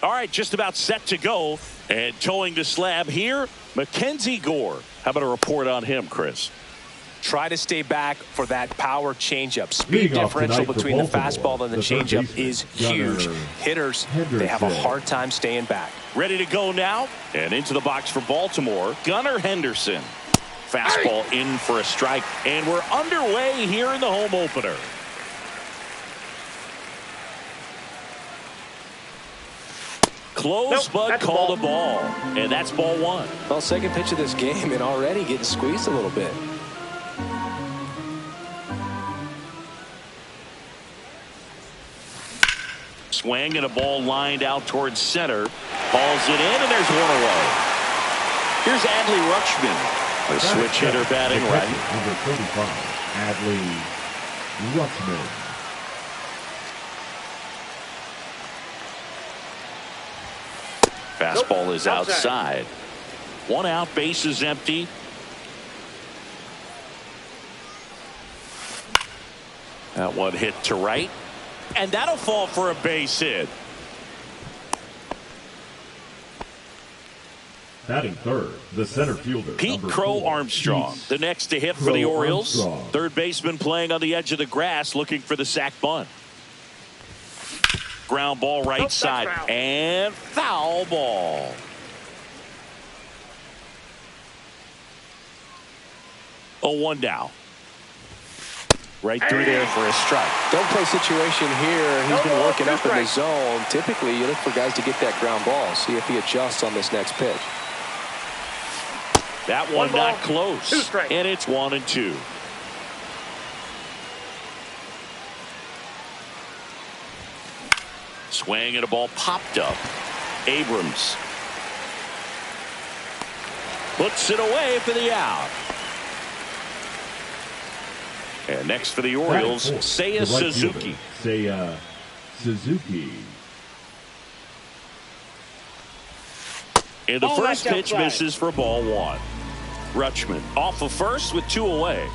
All right, just about set to go. And towing the slab here, Mackenzie Gore. How about a report on him, Chris? Try to stay back for that power changeup. Speed differential between the fastball and the changeup is huge. Hitters, they have a hard time staying back. Ready to go now. And into the box for Baltimore, Gunnar Henderson. Fastball in for a strike. And we're underway here in the home opener. Close, but called a ball. And that's ball one. Well, second pitch of this game and already getting squeezed a little bit. Swing and a ball lined out towards center. Hauls it in, and there's one away. Here's Adley Rutschman, the switch hitter batting right. Number 35, Adley Rutschman. Fastball is outside. One out, base is empty. That one hit to right. And that'll fall for a base hit. Batting third, the center fielder. Pete Crow Armstrong, the next to hit for the Orioles. Third baseman playing on the edge of the grass, looking for the sac bunt. Ground ball right side, and foul ball. A 1 down. Right through there for a strike. Don't play situation here. He's been working up in the zone. Typically, you look for guys to get that ground ball. See if he adjusts on this next pitch. That one not close. And it's 1-2. Swing and a ball popped up. Abrams puts it away for the out. And next for the Orioles, Seiya Suzuki. Seiya Suzuki. And the first pitch misses for ball one. Rutschman off of first with 2 away.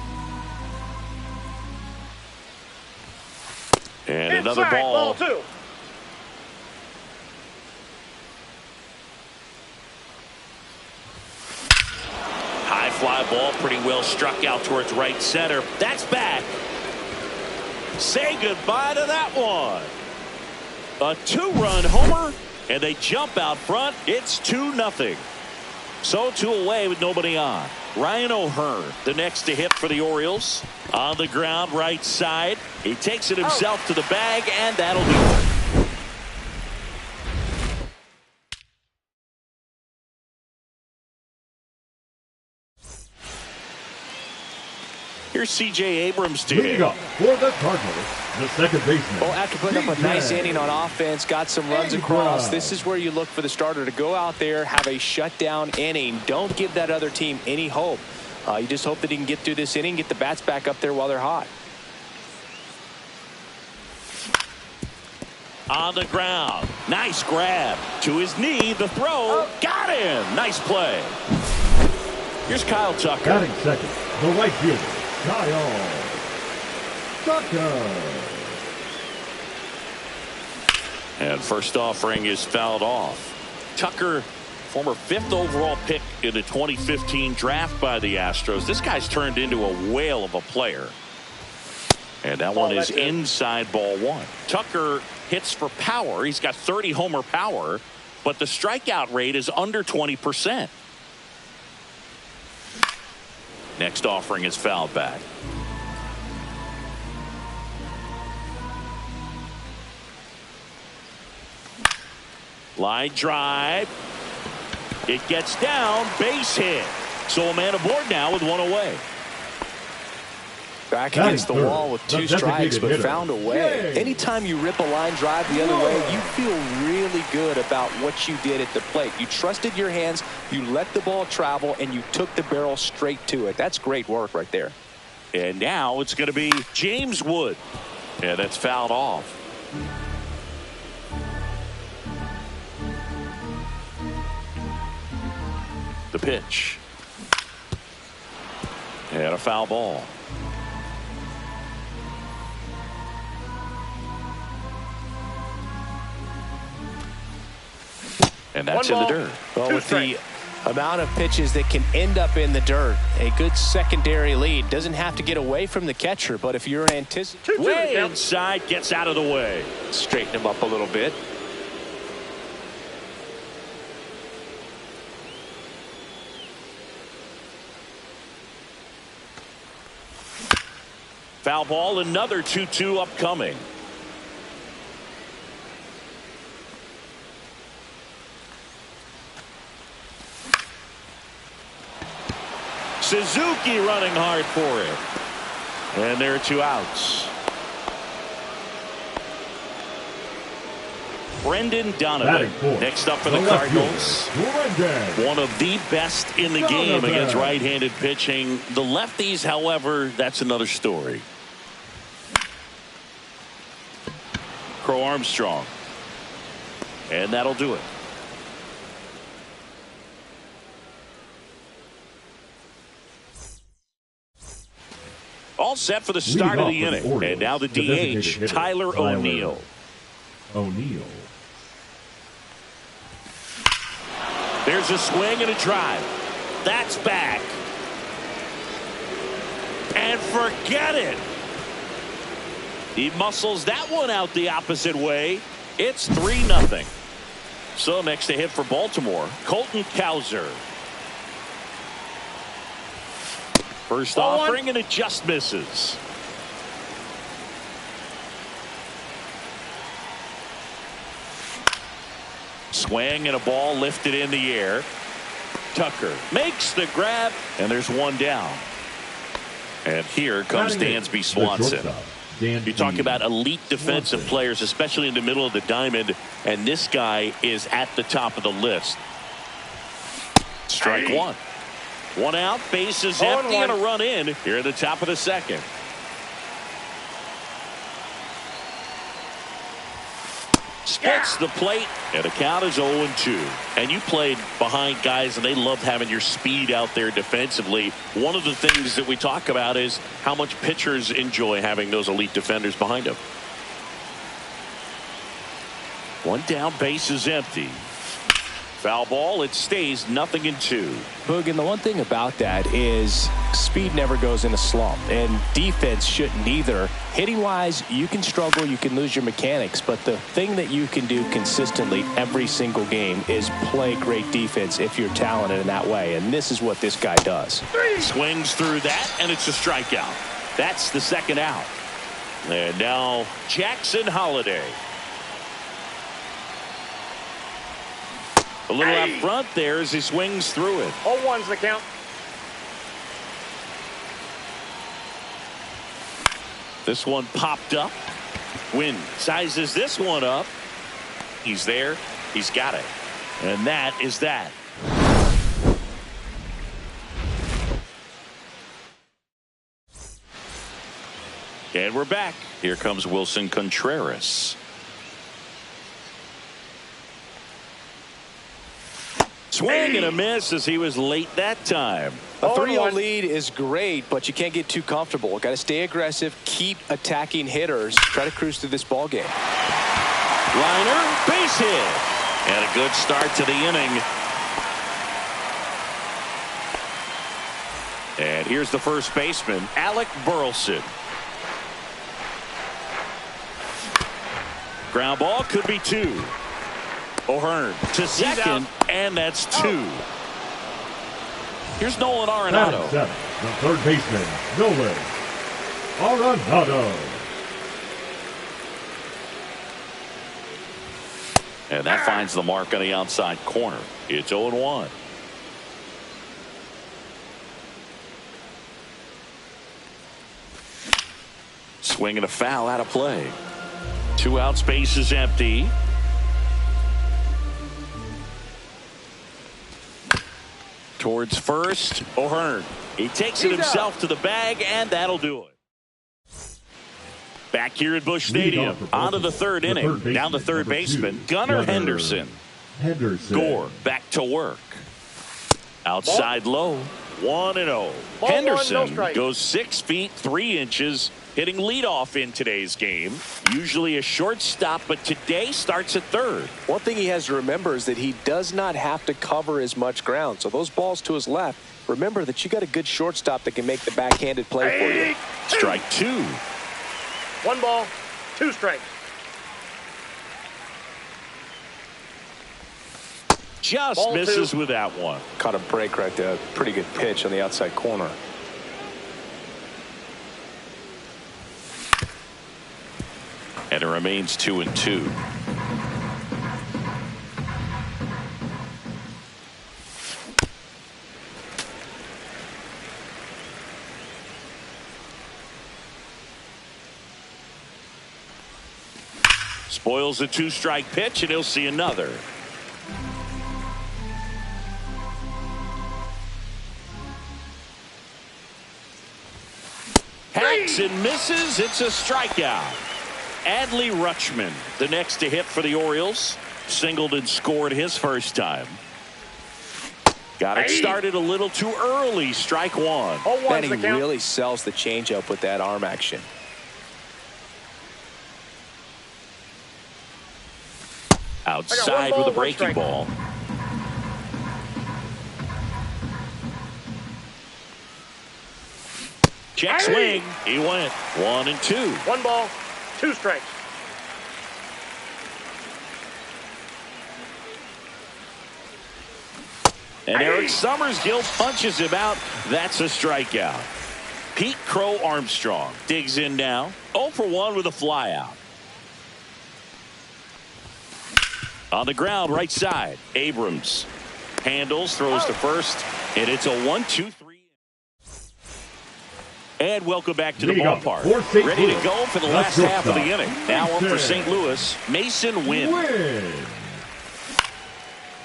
And another ball. Ball 2. High fly ball, pretty well struck out towards right center. That's back. Say goodbye to that one. A 2-run homer, and they jump out front. It's 2-0. So 2 away with nobody on. Ryan O'Hearn, the next to hit for the Orioles. On the ground, right side. He takes it himself to the bag, and that'll do it. Here's C.J. Abrams to hit. Up for the Cardinals, the second baseman. Well, after putting up a nice inning on offense, got some runs across, this is where you look for the starter to go out there, have a shutdown inning. Don't give that other team any hope. You just hope that he can get through this inning, get the bats back up there while they're hot. On the ground. Nice grab. To his knee, the throw. Got him. Nice play. Here's Kyle Tucker. Batting second, the right fielder, Kyle Tucker. And first offering is fouled off. Tucker, former 5th overall pick in the 2015 draft by the Astros. This guy's turned into a whale of a player. And that one is inside ball 1. Tucker hits for power. He's got 30 homer power, but the strikeout rate is under 20%. Next offering is fouled back. Line drive. It gets down. Base hit. So a man aboard now with 1 away. Back against the wall with 2 strikes, but found a way. Anytime you rip a line drive the other way, you feel really good about what you did at the plate. You trusted your hands, you let the ball travel, and you took the barrel straight to it. That's great work right there. And now it's going to be James Wood. Yeah, that's fouled off. The pitch. And a foul ball. And that's in the dirt. Well, with the amount of pitches that can end up in the dirt, a good secondary lead. Doesn't have to get away from the catcher, but if you're anticipating. Way inside, gets out of the way. Straighten him up a little bit. Foul ball, another 2-2 upcoming. Suzuki running hard for it. And there are 2 outs. Brendan Donovan next up for the Cardinals. One of the best in the game against right-handed pitching. The lefties, however, that's another story. Crow Armstrong. And that'll do it. All set for the start of the inning. Orioles, and now the DH, Tyler O'Neill. There's a swing and a drive. That's back. And forget it. He muscles that one out the opposite way. It's 3-0. So next to hit for Baltimore, Colton Cowser. First offering and it just misses. Swing and a ball lifted in the air. Tucker makes the grab and there's one down. And here comes Dansby Swanson. You talk about elite defensive players, especially in the middle of the diamond, and this guy is at the top of the list. Strike one. 1 out, bases empty, and a run in here at the top of the second. Spits the plate, and the count is 0-2. And you played behind guys, and they loved having your speed out there defensively. One of the things that we talk about is how much pitchers enjoy having those elite defenders behind them. 1 down, base is empty. Foul ball, it stays 0-2. Boog, and the one thing about that is speed never goes in a slump, and defense shouldn't either. Hitting-wise, you can struggle, you can lose your mechanics, but the thing that you can do consistently every single game is play great defense if you're talented in that way, and this is what this guy does. Swings through that, and it's a strikeout. That's the 2nd out. And now Jackson Holliday. A little out front there as he swings through it. 0-1's the count. This one popped up. Wynn sizes this one up. He's there. He's got it. And that is that. And we're back. Here comes Wilson Contreras. Swing and a miss as he was late that time. A 3-0 lead is great, but you can't get too comfortable. Got to stay aggressive, keep attacking hitters, try to cruise through this ball game. Liner, base hit, and a good start to the inning. And here's the first baseman, Alec Burleson. Ground ball could be 2. O'Hearn to second, and that's 2. Here's Nolan Arenado. The third baseman, Nolan Arenado. And that finds the mark on the outside corner. It's 0-1. Swing and a foul out of play. 2 outs, base is empty. Towards first, O'Hearn. He takes it himself to the bag, and that'll do it. Back here at Busch Stadium, on to the 3rd inning. Down the third baseman, Gunnar Henderson. Gore back to work. Outside low, 1-0. Henderson goes 6 feet 3 inches hitting leadoff in today's game. Usually a shortstop, but today starts at third. One thing he has to remember is that he does not have to cover as much ground. So those balls to his left, remember that you got a good shortstop that can make the backhanded play for you. Strike two. 1 ball, 2 strikes. Just Ball misses 2. with that one. Caught a break right there. Pretty good pitch on the outside corner. And it remains 2-2. Spoils a 2-strike pitch, and he'll see another. Hacks and misses. It's a strikeout. Adley Rutschman, the next to hit for the Orioles. Singled and scored his first time. Got it started a little too early. Strike one. And he really sells the changeup with that arm action. Outside with a breaking ball. Check swing. He went 1-2. 1 ball, 2 strikes. And Eric Summersgill punches him out. That's a strikeout. Pete Crow Armstrong digs in now. 0 for 1 with a flyout. On the ground, right side. Abrams handles, throws to first, and it's a 1-2-3. And welcome back to the ballpark. Ready to go for the last half of the inning. Now up for St. Louis, Mason Wynn.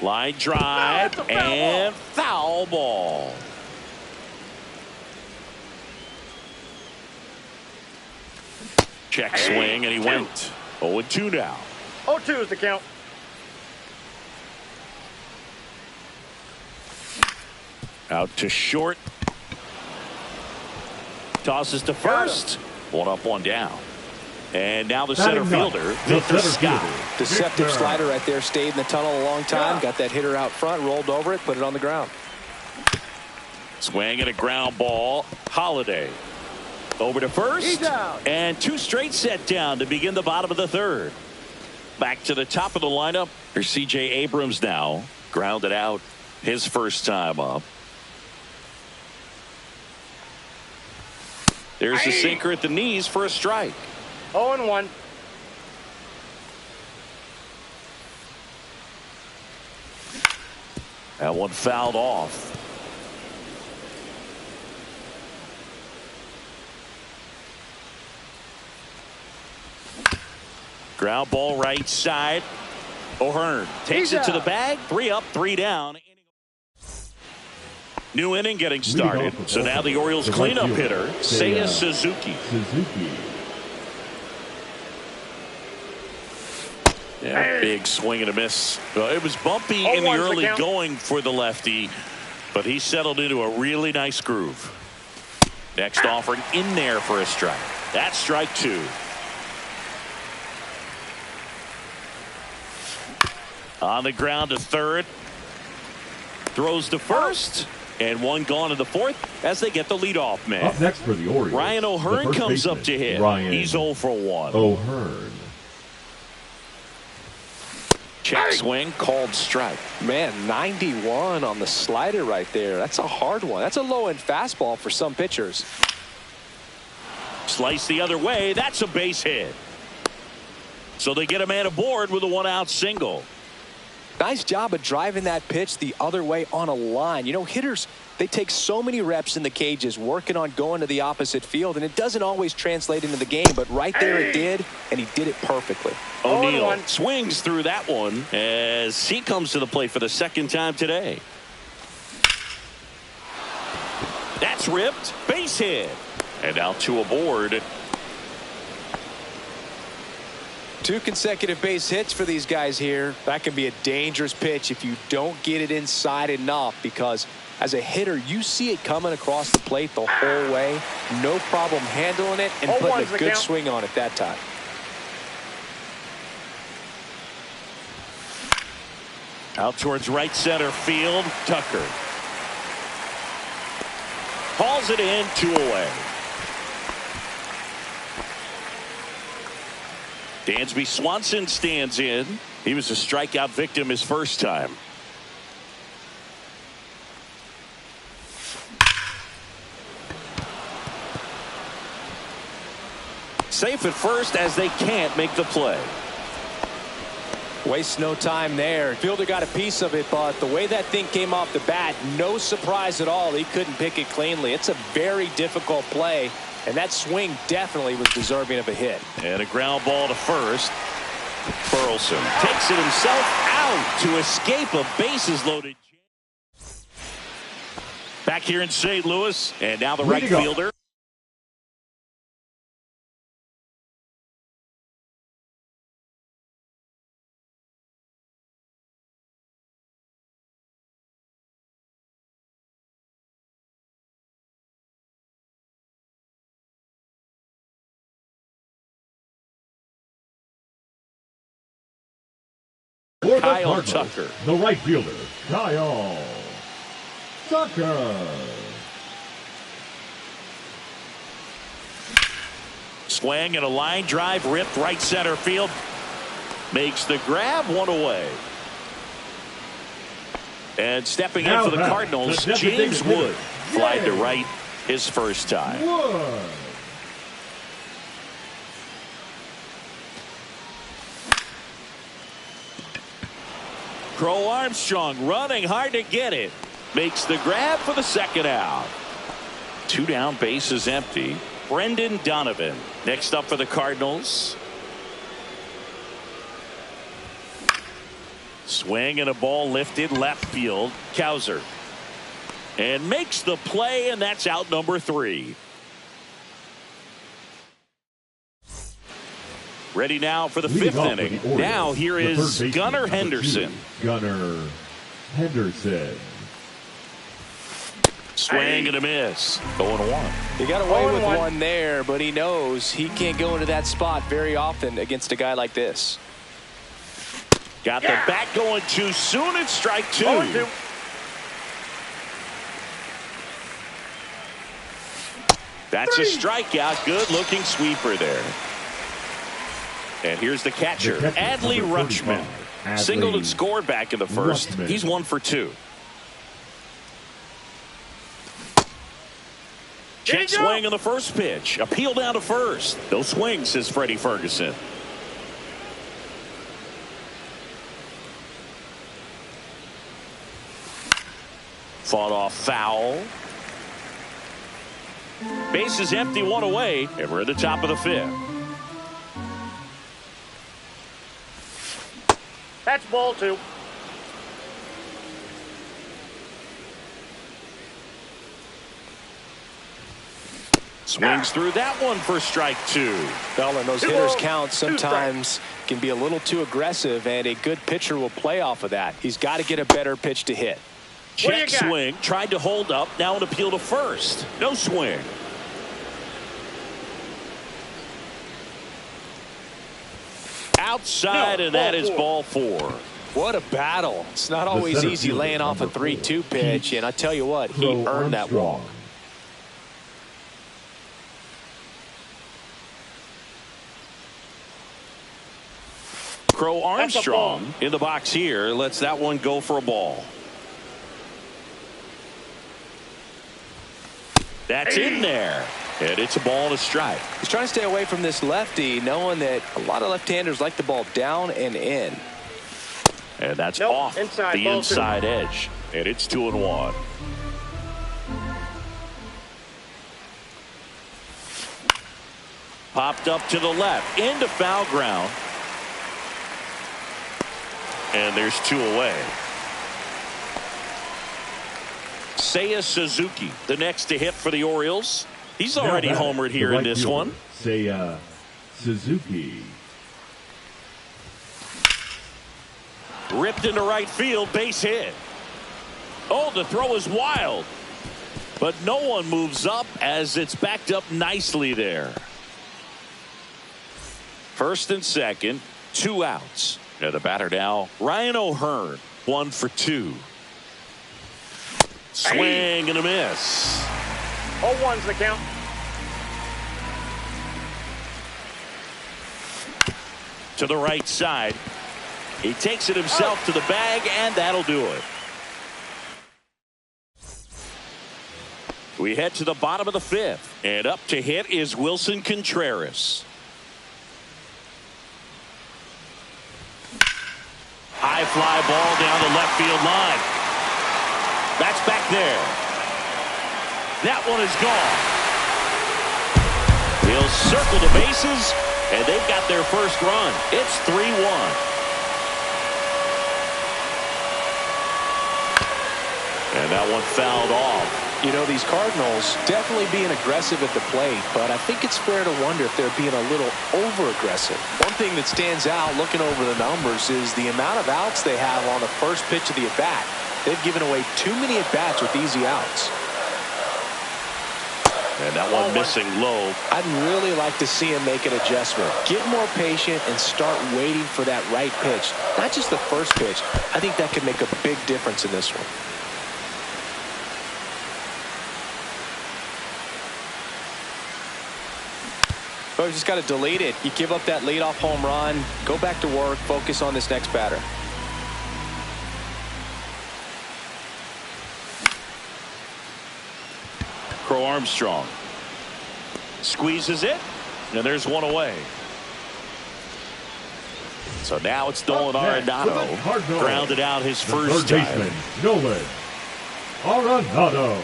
Line drive and foul ball. Check swing, and he went 0-2 now. 0-2 is the count. Out to short. Tosses to first. 1 up, 1 down. And now the center fielder, Victor Scott. Deceptive slider right there. Stayed in the tunnel a long time. Got that hitter out front, rolled over it, put it on the ground. Swing and a ground ball. Holiday. Over to first. And 2 straight set down to begin the bottom of the third. Back to the top of the lineup. Here's C.J. Abrams now. Grounded out his first time up. There's the sinker at the knees for a strike. 0-1. That one fouled off. Ground ball right side. O'Hearn takes it to the bag. 3 up, 3 down. New inning getting started. So now the Orioles cleanup hitter, Seiya Suzuki. Yeah, big swing and a miss. Well, it was bumpy in the early going for the lefty, but he settled into a really nice groove. Next offering in there for a strike. That's strike 2. On the ground to third. Throws to first. And 1 gone in the fourth as they get the leadoff man. Up next for the Orioles, Ryan O'Hearn comes up to hit. He's 0 for 1. O'Hearn. Check swing, called strike. Man, 91 on the slider right there. That's a hard one. That's a low-end fastball for some pitchers. Slice the other way. That's a base hit. So they get a man aboard with a 1-out single. Nice job of driving that pitch the other way on a line. You know, hitters, they take so many reps in the cages working on going to the opposite field, and it doesn't always translate into the game, but right there it did, and he did it perfectly. O'Neill swings through that one as he comes to the plate for the second time today. That's ripped. Base hit. And now 2 aboard. 2 consecutive base hits for these guys here. That can be a dangerous pitch if you don't get it inside enough, because As a hitter, you see it coming across the plate the whole way. No problem handling it and putting a good swing on it that time. Out towards right center field, Tucker. Hauls it in, 2 away. Dansby Swanson stands in. He was a strikeout victim his first time. Safe at first as they can't make the play. Waste no time there. Fielder got a piece of it, but the way that thing came off the bat, no surprise at all. He couldn't pick it cleanly. It's a very difficult play, and that swing definitely was deserving of a hit. And a ground ball to first. Burleson takes it himself out to escape a bases-loaded. Back here in St. Louis, and now the right fielder. For Kyle the Tucker. The right fielder, Kyle Tucker. Swing and a line drive ripped right center field. Makes the grab, 1 away. And stepping in for the Cardinals, James Wood. Flied to right his first time. Wood. Crow Armstrong running hard to get it. Makes the grab for the second out. 2 down, bases empty. Brendan Donovan next up for the Cardinals. Swing and a ball lifted left field. Cowser. And makes the play, and that's out number 3. Ready now for the 5th inning. Now here is Gunnar Henderson. Gunnar Henderson. Swing and a miss. 0-1. He got away with one there, but he knows he can't go into that spot very often against a guy like this. Got the bat going too soon. It's strike 2. That's a strikeout. Good looking sweeper there. And here's the catcher, Adley Rutschman. Singled and scored back in the first. He's 1 for 2. Check swing on the first pitch. Appeal down to first. No swing, says Freddie Ferguson. Fought off foul. Base is empty, 1 away, and we're at the top of the 5th. That's ball 2. Swings through that one for strike 2. Well, and those hitters' counts sometimes can be a little too aggressive, and a good pitcher will play off of that. He's got to get a better pitch to hit. Check swing, tried to hold up, now an appeal to first. No swing. Outside, and that is ball 4. What a battle. It's not always easy laying off a 3-2 pitch, and I tell you what, he earned that walk. Crow Armstrong in the box here lets that one go for a ball. That's in there. And it's a ball and a strike. He's trying to stay away from this lefty, knowing that a lot of left-handers like the ball down and in. And that's off the inside edge. And it's 2-1. Popped up to the left into foul ground. And there's 2 away. Seiya Suzuki, the next to hit for the Orioles. He's already homered here in this one. Seiya Suzuki. Ripped into right field, base hit. Oh, the throw is wild. But no one moves up as it's backed up nicely there. First and second, 2 outs. And the batter now, Ryan O'Hearn, 1 for 2. Swing and a miss. 0-1's the count. To the right side. He takes it himself to the bag, and that'll do it. We head to the bottom of the 5th. And up to hit is Wilson Contreras. High fly ball down the left field line. That's back there. That one is gone. He'll circle the bases, and they've got their first run. It's 3-1. And that one fouled off. You know, these Cardinals definitely being aggressive at the plate, but I think it's fair to wonder if they're being a little over-aggressive. One thing that stands out looking over the numbers is the amount of outs they have on the first pitch of the at-bat. They've given away too many at-bats with easy outs. And that one missing low. I'd really like to see him make an adjustment. Get more patient and start waiting for that right pitch. Not just the first pitch. I think that could make a big difference in this one. So you just got to delete it. You give up that leadoff home run. Go back to work. Focus on this next batter. Crow Armstrong squeezes it, and there's one away. So now it's Nolan Arenado. Grounded out his first time. Baseman, Nolan Arenado.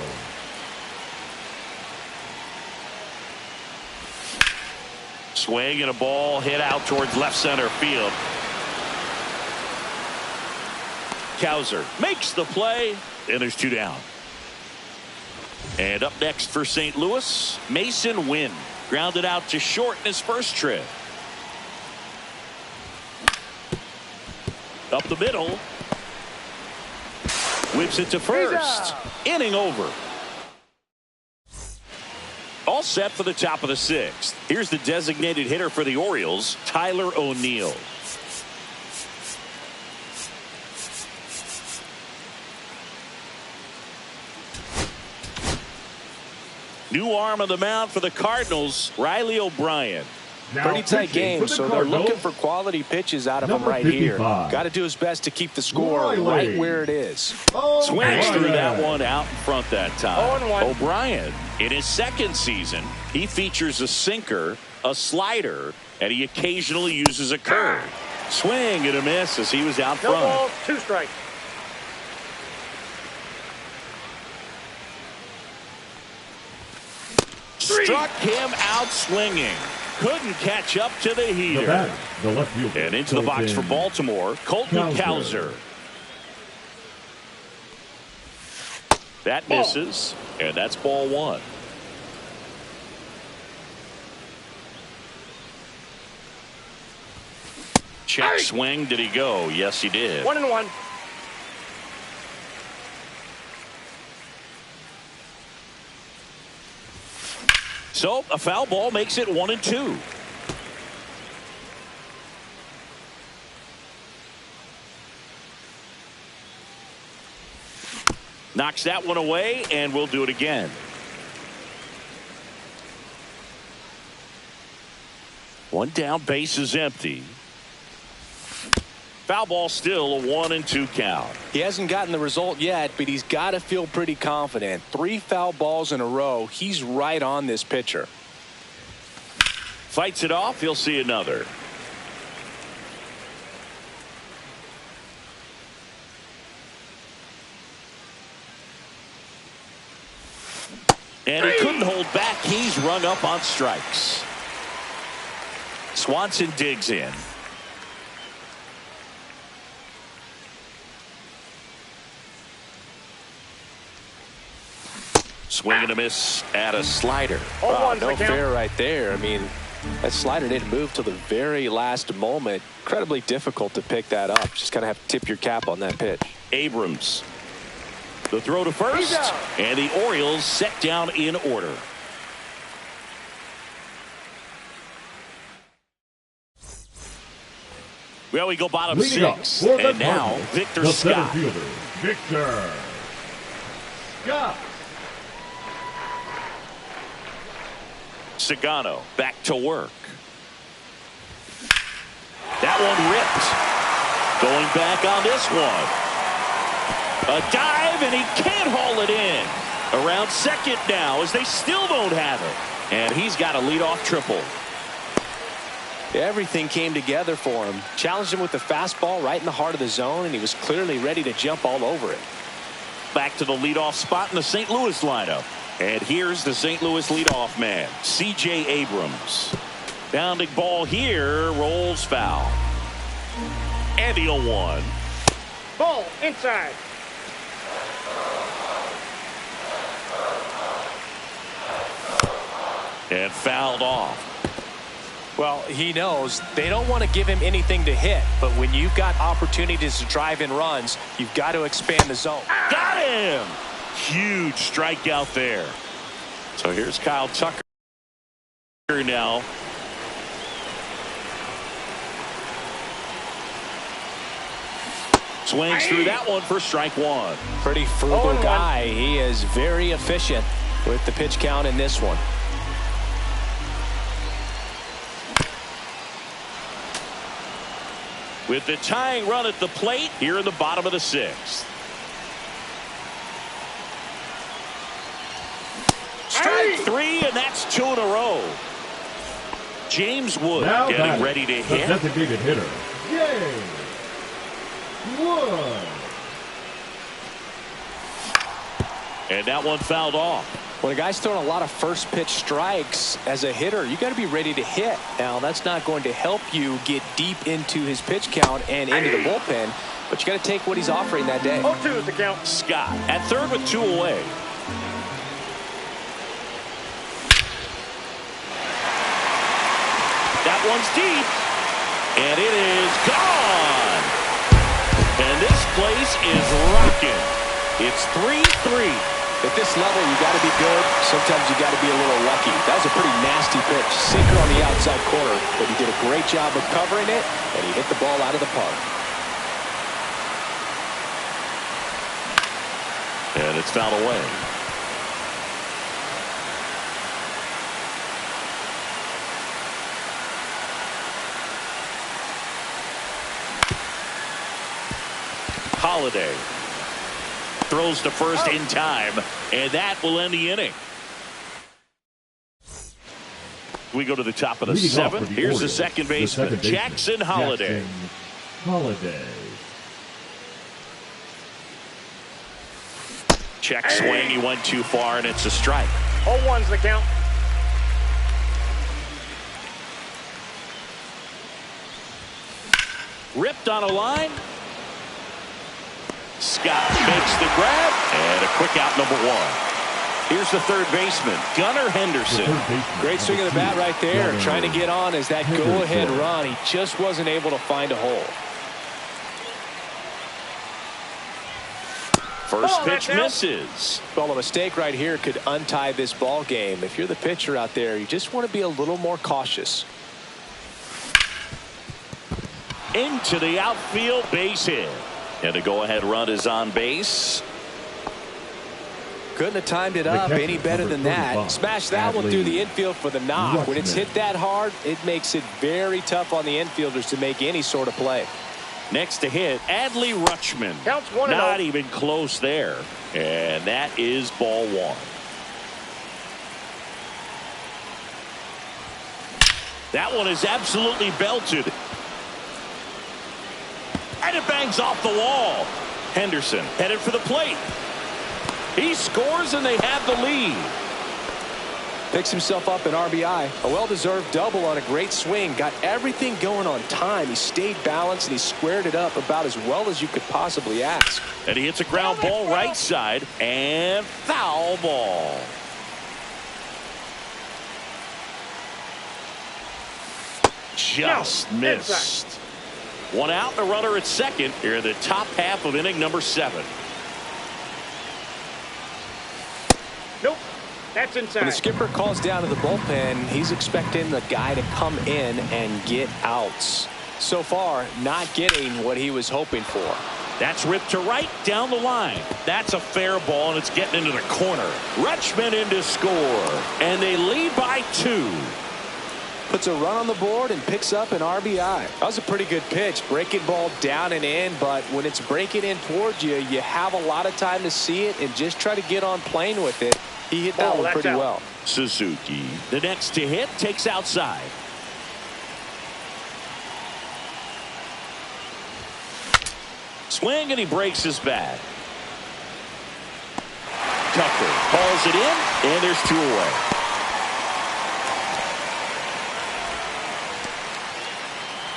Swing and a ball hit out towards left center field. Cowser makes the play, and there's 2 down. And up next for St. Louis, Mason Wynn. Grounded out to short in his first trip. Up the middle. Whips it to first. Inning over. All set for the top of the 6th. Here's the designated hitter for the Orioles, Tyler O'Neill. New arm on the mound for the Cardinals, Riley O'Brien. Pretty tight game, so they're looking for quality pitches out of him right here. Got to do his best to keep the score right where it is. Swings through that one out in front that time. O'Brien, in his second season, he features a sinker, a slider, and he occasionally uses a curve. Swing and a miss as he was out front. 2 balls, 2 strikes. Struck him out swinging. Couldn't catch up to the heater. The left fielder. And into the box for Baltimore, Colton Cowser. That misses, and that's ball 1. Check swing. Did he go? Yes, he did. 1-1. So a foul ball makes it 1-2. Knocks that one away, and we'll do it again. One down, base is empty. Foul ball, still a 1-2 count. He hasn't gotten the result yet, but he's got to feel pretty confident. 3 foul balls in a row. He's right on this pitcher. Fights it off. He'll see another. And he couldn't hold back. He's rung up on strikes. Swanson digs in. Swing and a miss at a slider. Wow, no fair right there. I mean, that slider didn't move till the very last moment. Incredibly difficult to pick that up. Just kind of have to tip your cap on that pitch. Abrams The throw to first, and the Orioles set down in order. Well, we go bottom six, and now Victor Scott. Fielder, Victor Scott. Sagano back to work. That one ripped. Going back on this one. A dive, and he can't haul it in. Around second now as they still don't have it. And he's got a leadoff triple. Everything came together for him. Challenged him with the fastball right in the heart of the zone, and he was clearly ready to jump all over it. Back to the leadoff spot in the St. Louis lineup. And here's the St. Louis leadoff man, C.J. Abrams. Bounding ball here, rolls foul. And the 0-1. Ball inside. And fouled off. Well, he knows they don't want to give him anything to hit, but when you've got opportunities to drive in runs, you've got to expand the zone. Got him! Huge strikeout there. So here's Kyle Tucker now. Swings through that one for strike one. Pretty frugal guy. He is very efficient with the pitch count in this one. With the tying run at the plate here in the bottom of the sixth. Strike three, and that's two in a row. James Wood now getting ready to hit. Designated hitter, James Wood. And that one fouled off. When a guy's throwing a lot of first pitch strikes as a hitter, you got to be ready to hit. Now, that's not going to help you get deep into his pitch count and into the bullpen, but you got to take what he's offering that day. 0-2 is the count. Scott at third with two away. That one's deep, and it is gone. And this place is rocking. It's 3-3. At this level, you got to be good. Sometimes you got to be a little lucky. That was a pretty nasty pitch. Sinker on the outside corner, but he did a great job of covering it, and he hit the ball out of the park. And it's fouled away. Holiday throws to first in time, and that will end the inning. We go to the top of the seventh. Here's the second baseman, Jackson Holiday. Check swing. He went too far, and it's a strike. 0-1's the count. Ripped on a line. Scott makes the grab, and a quick out, number one. Here's the third baseman, Gunnar Henderson. Great swing of the bat right there, trying to get on as that go-ahead run. He just wasn't able to find a hole. First pitch misses. Well, a mistake right here could untie this ball game. If you're the pitcher out there, you just want to be a little more cautious. Into the outfield, base hit. And the go-ahead run is on base. Couldn't have timed it up any better than that. Smash that one through the infield for the knock. When it's hit that hard, it makes it very tough on the infielders to make any sort of play. Next to hit, Adley Rutschman. Counts 1-0. Not even close there. And that is ball one. That one is absolutely belted. And it bangs off the wall. Henderson headed for the plate. He scores, and they have the lead. Picks himself up an RBI. A well-deserved double on a great swing. Got everything going on time. He stayed balanced, and he squared it up about as well as you could possibly ask. And he hits a ground ball right side, and foul ball. Just missed. One out, the runner at second here in the top half of inning number 7. That's inside. When the skipper calls down to the bullpen, he's expecting the guy to come in and get outs. So far, not getting what he was hoping for. That's ripped to right down the line. That's a fair ball, and it's getting into the corner. Rutschman in to score, and they lead by 2. Puts a run on the board and picks up an RBI. That was a pretty good pitch. Breaking ball down and in, but when it's breaking in towards you, you have a lot of time to see it and just try to get on playing with it. He hit that one pretty well. Suzuki, the next to hit, takes outside. Swing, and he breaks his bat. Tucker hauls it in, and there's 2 away.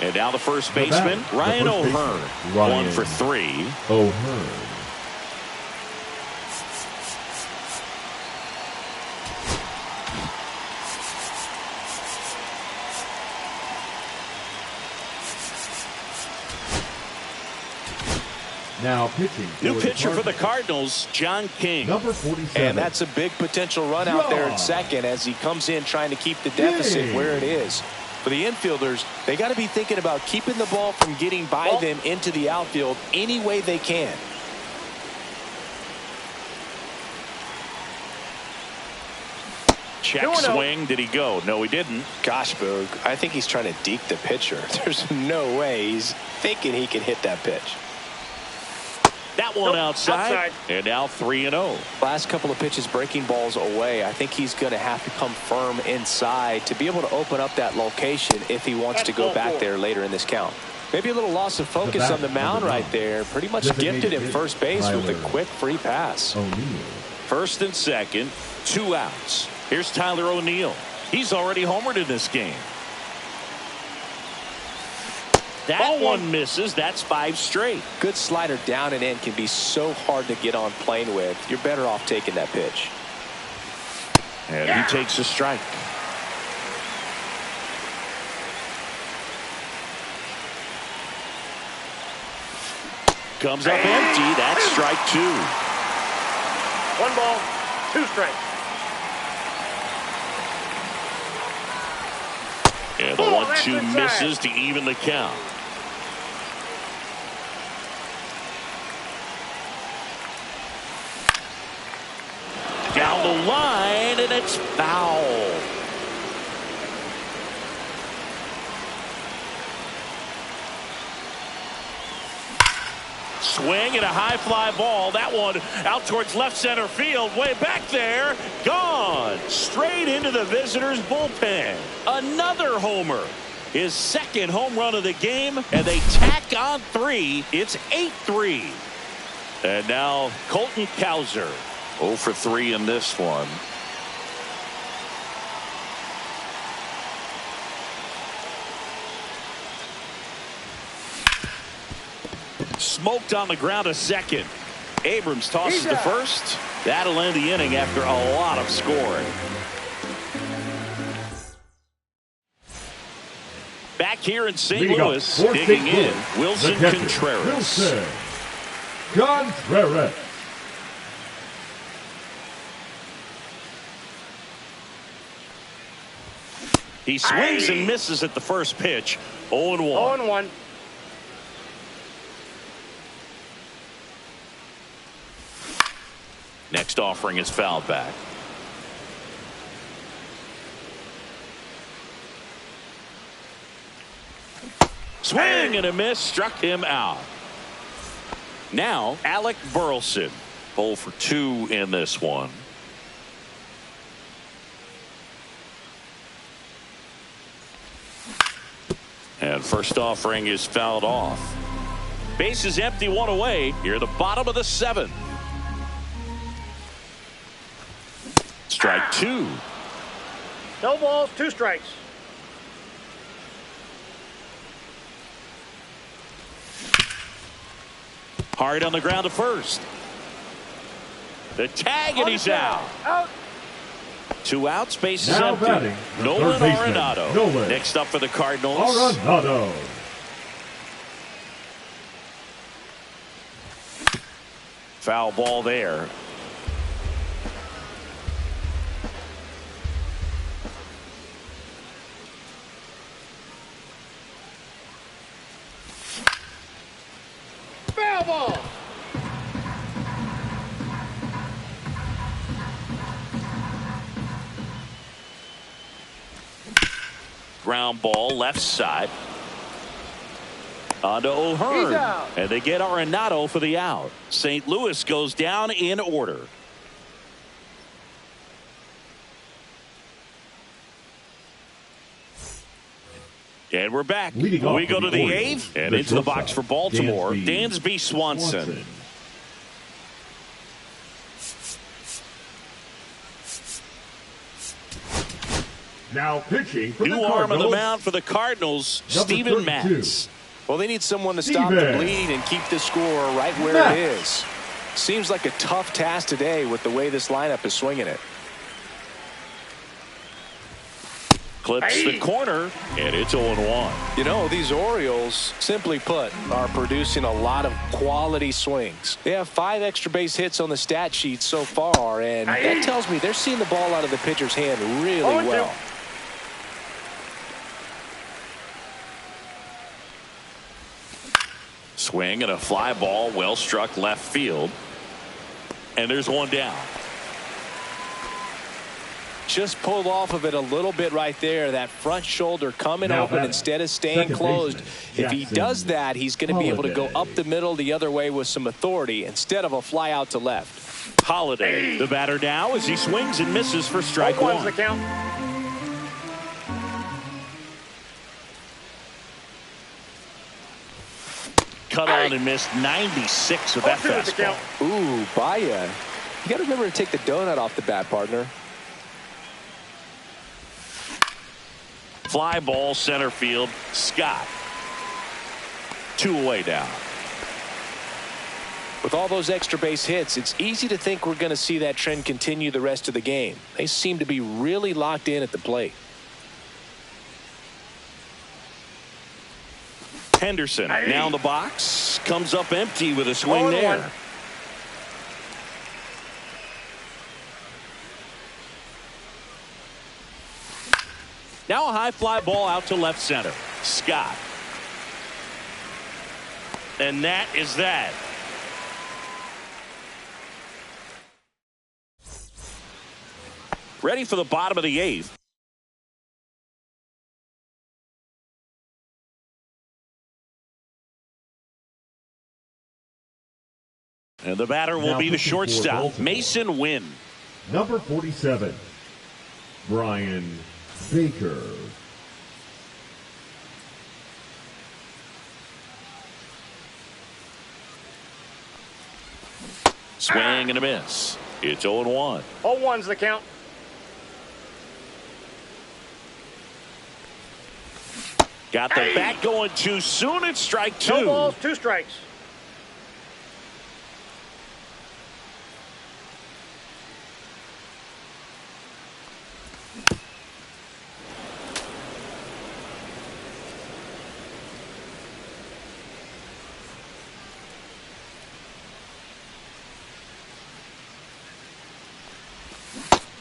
And now the first baseman, Ryan O'Hearn. 1 for 3. O'Hearn. Now pitching. New pitcher for the Cardinals, John King. Number 47. And that's a big potential run out there at second as he comes in trying to keep the deficit where it is. For the infielders, they got to be thinking about keeping the ball from getting by them into the outfield any way they can. Check swing. Did he go? No, he didn't. Gosh, Boog, I think he's trying to deke the pitcher. There's no way he's thinking he can hit that pitch. That one outside. And now 3-0. Last couple of pitches breaking balls away. I think he's going to have to come firm inside to be able to open up that location if he wants to go back there later in this count. Maybe a little loss of focus on the mound right there. Pretty much gifted at first base with a quick free pass. First and second, 2 outs. Here's Tyler O'Neill. He's already homered in this game. That one misses. That's 5 straight. Good slider down and in can be so hard to get on plane with. You're better off taking that pitch. And he takes a strike. Comes up empty. That's strike 2. 1 ball, 2 strikes. And the 1-2 misses to even the count. Down the line, and it's foul. Swing and a high fly ball. That one out towards left center field. Way back there. Gone. Straight into the visitors' bullpen. Another homer. His second home run of the game. And they tack on 3. It's 8-3. And now Colton Cowser. 0 for 3 in this one. Smoked on the ground a second. Abrams tosses to first. That'll end the inning after a lot of scoring. Back here in St. Louis, digging in, Wilson Contreras. Wilson Contreras. He swings and misses at the first pitch. 0-1. 0-1. Next offering is fouled back. Swing and a miss, struck him out. Now Alec Burleson, 0 for 2 in this one. And first offering is fouled off. Base is empty, 1 away. Here the bottom of the 7th. Strike 2. No balls, 2 strikes. Hard on the ground to first. The tag, and he's out. 2 outs, base is empty. Nolan Arenado. Next up for the Cardinals. Arenado. Foul ball there. ball. Ground ball left side. On to O'Hearn. He's out. And they get Arenado for the out. St. Louis goes down in order. And we're back. We go to the Orioles, eighth and into the box for Baltimore. Dansby Swanson. Now pitching for New the arm on the Cardinals, mound for the Cardinals, number Steven 32. Matz. Well, they need someone to stop the bleed and keep the score right where it is. Seems like a tough task today with the way this lineup is swinging it. Clips the corner, and it's 0-1. You know, these Orioles, simply put, are producing a lot of quality swings. They have 5 extra base hits on the stat sheet so far, and that tells me they're seeing the ball out of the pitcher's hand really well. Swing and a fly ball, well struck left field. And there's one down. Just pulled off of it a little bit right there. That front shoulder coming open instead of staying closed. If he does that, he's going to be able to go up the middle the other way with some authority instead of a fly out to left. Holiday, the batter now as he swings and misses for strike one. The count. Cut on and missed 96 with that fastball. Ooh, Baya. You got to remember to take the donut off the bat, partner. Fly ball center field. Scott. 2 away down. With all those extra base hits, it's easy to think we're going to see that trend continue the rest of the game. They seem to be really locked in at the plate. Henderson now in the box. Comes up empty with a swing there. Now a high fly ball out to left center. Scott. And that is that. Ready for the bottom of the eighth. And the batter will be the shortstop, Mason Wynn. Number 47, Brian Baker. Swing and a miss. It's 0-1. 0-1's the count. Got the bat going too soon. It's strike 2. 2 balls, 2 strikes.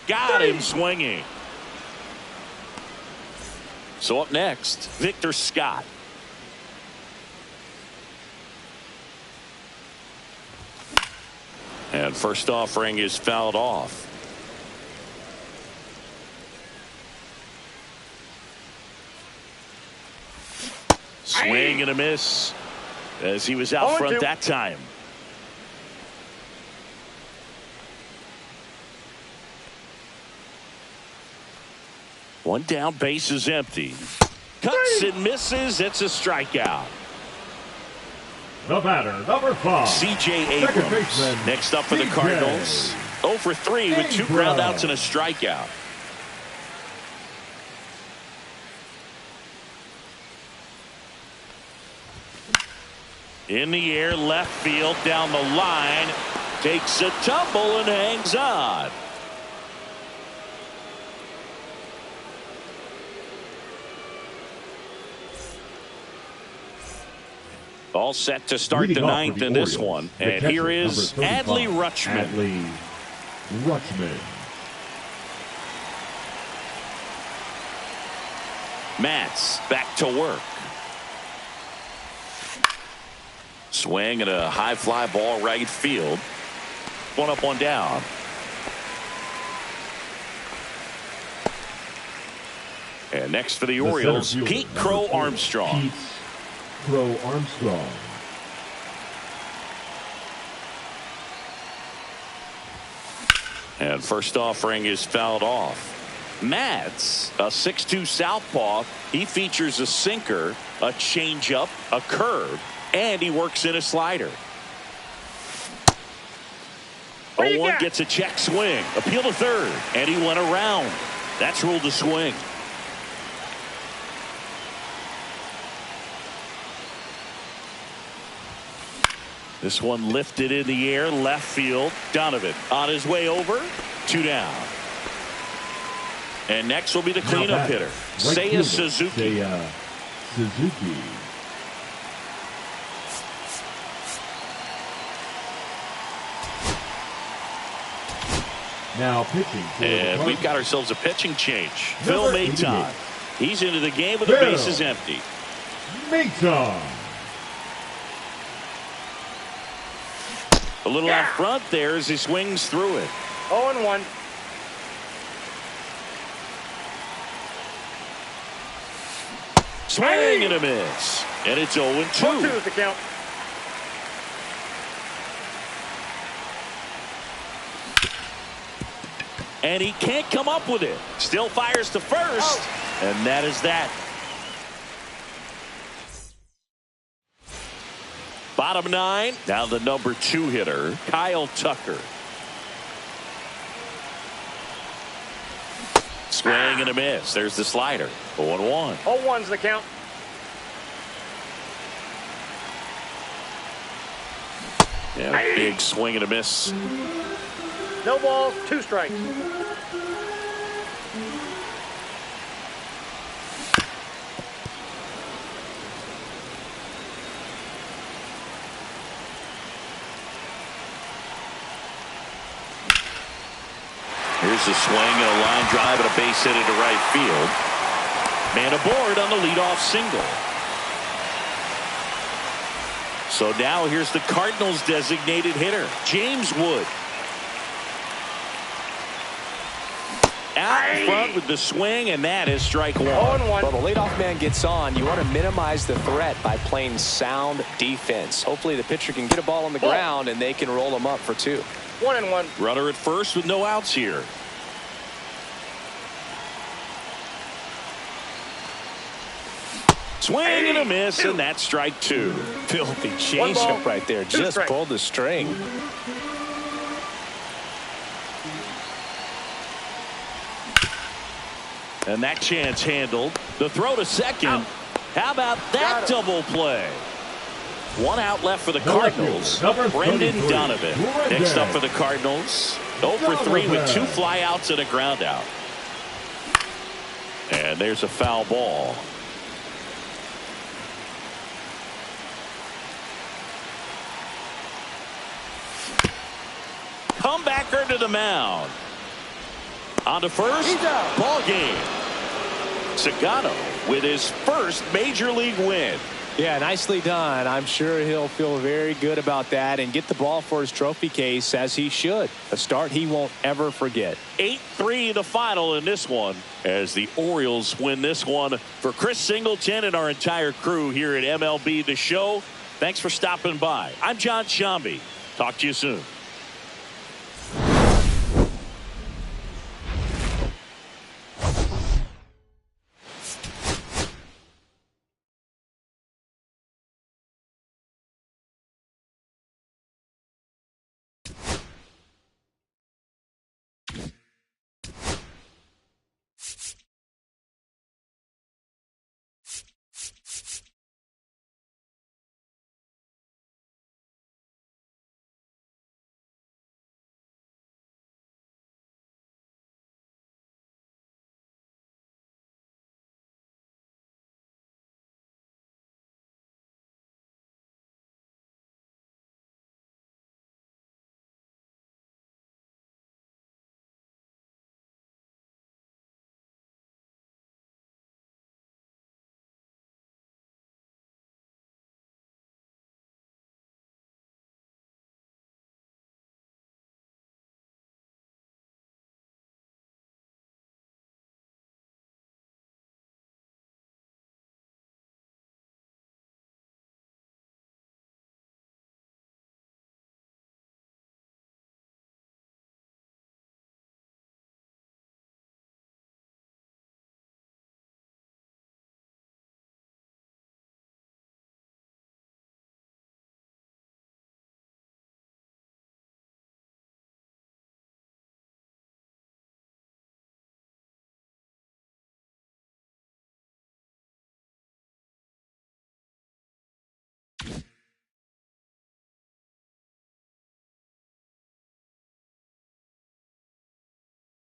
Got him swinging. So up next, Victor Scott. And first offering is fouled off. Swing and a miss as he was out front that time. One down, base is empty. Cuts and misses. It's a strikeout. The batter, number 5, C.J. Abrams. Next up for the Cardinals. 0 for 3 with 2 groundouts and a strikeout. In the air, left field, down the line. Takes a tumble and hangs on. All set to start the ninth in this one. And here is Adley Rutschman. Adley Rutschman. Matz back to work. Swing and a high fly ball right field. One up, one down. And next for the Orioles, Pete Crow Armstrong. Pete Crow Armstrong. And first offering is fouled off. Mads, a 6'2 southpaw. He features a sinker, a changeup, a curve, and he works in a slider. 0-1 gets a check swing. Appeal to third, and he went around. That's ruled a swing. This one lifted in the air, left field. Donovan on his way over. 2 down. And next will be the cleanup hitter, Seiya Suzuki. Suzuki. Now pitching. And we've got ourselves a pitching change. Phil Maton. He's into the game with the bases empty. Maton. A little out front there as he swings through it. 0-1. Swing and a miss. And it's 0-2. 0-2 is the count. And he can't come up with it. Still fires to first. And that is that. Bottom 9. Now the number 2 hitter, Kyle Tucker. Swing and a miss. There's the slider. 0-1. 0-1's the count. And a big swing and a miss. No balls, 2 strikes. Here's a swing and a line drive and a base hit into right field. Man aboard on the leadoff single. So now here's the Cardinals designated hitter, James Wood. Out in front with the swing, and that is strike 1. 0-1. Well, the leadoff man gets on. You want to minimize the threat by playing sound defense. Hopefully the pitcher can get a ball on the ground and they can roll him up for 2. 1-1. Runner at first with no outs here. Swing and a miss, and that's strike 2. Filthy changeup right there. Just pulled the string. And that chance handled. The throw to second. How about that double play? 1 out left for the Cardinals. Brendan Donovan. Next up for the Cardinals. 0 for 3 with 2 flyouts and a ground out. And there's a foul ball. Comebacker to the mound. On to first. Ball game. Sagano with his first major league win. Yeah, nicely done. I'm sure he'll feel very good about that and get the ball for his trophy case, as he should. A start he won't ever forget. 8-3 the final in this one as the Orioles win this one. For Chris Singleton and our entire crew here at MLB The Show, thanks for stopping by. I'm John Shambi. Talk to you soon.